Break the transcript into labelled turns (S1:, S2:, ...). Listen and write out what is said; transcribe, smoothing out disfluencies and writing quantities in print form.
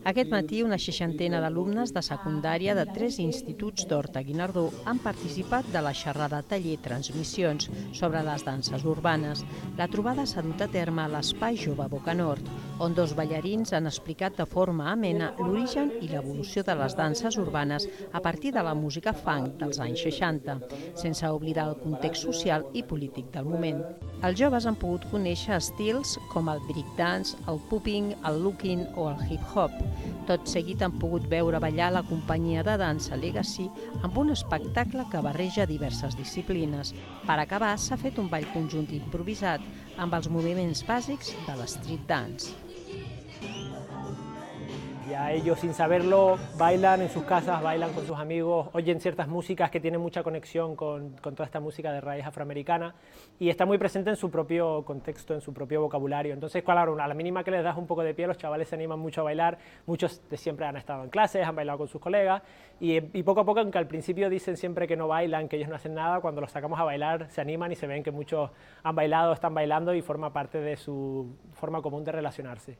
S1: Aquest matí, una seixantena d'alumnes de secundària de 3 instituts d'Horta-Guinardó han participat de la xerrada taller Transmissions sobre les danses urbanes. La trobada s'ha dut a terme a l'Espai Jove Boca Nord, on 2 ballarins han explicat de forma amena l'origen i l'evolució de les danses urbanes a partir de la música funk dels anys 60, sense oblidar el context social i polític del moment. Els joves han pogut conèixer estils com el breakdance, el popping, el locking o el hip-hop. Tot seguit han pogut veure ballar la companyia de dansa Legacy amb un espectacle que barreja diverses disciplines. Per acabar, s'ha fet un ball conjunt improvisat amb els moviments bàsics de l'street dance.
S2: Ya ellos, sin saberlo, bailan en sus casas, bailan con sus amigos, oyen ciertas músicas que tienen mucha conexión con toda esta música de raíz afroamericana y está muy presente en su propio contexto, en su propio vocabulario. Entonces, claro, a la mínima que les das un poco de pie, los chavales se animan mucho a bailar. Muchos de siempre han estado en clases, han bailado con sus colegas y poco a poco, aunque al principio dicen siempre que no bailan, que ellos no hacen nada, cuando los sacamos a bailar se animan y se ven que muchos han bailado, están bailando y forma parte de su forma común de relacionarse.